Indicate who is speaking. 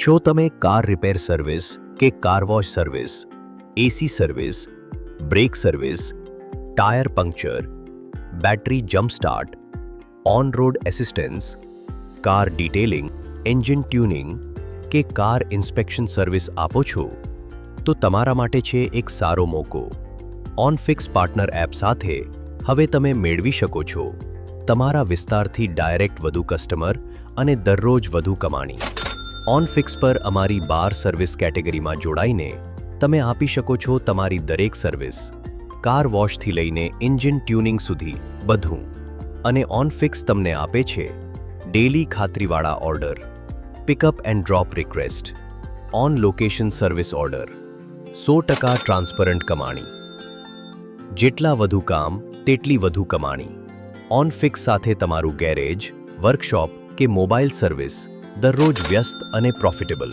Speaker 1: જો તમે car repair service કે car wash service, AC service, brake service, tyre puncture, battery jump start, on road assistance, car detailing, engine tuning કે car inspection service આપો છો તો તમારા માટે છે એક સારો મોકો. ઓનફિક્સ પાર્ટનર એપ સાથે હવે તમે મેળવી શકો છો તમારા વિસ્તારથી ડાયરેક્ટ વધુ કસ્ટમર અને દરરોજ વધુ કમાણી. ઓનફિક્સ પર અમારી 12 સર્વિસ કેટેગરીમાં જોડાઈને તમે આપી શકો છો તમારી દરેક સર્વિસ, કાર વોશથી લઈને એન્જિન ટ્યુનિંગ સુધી બધું. અને ઓનફિક્સ તમને આપે છે ડેલી ખાતરીવાળા order, pickup and drop request, on location service order, 100% transparent કમાણી. જેટલા વધુ કામ તેટલી વધુ કમાણી. ઓનફિક્સ સાથે તમારું ગેરેજ, વર્કશોપ કે મોબાઈલ સર્વિસ દરરોજ વ્યસ્ત અને પ્રોફિટેબલ.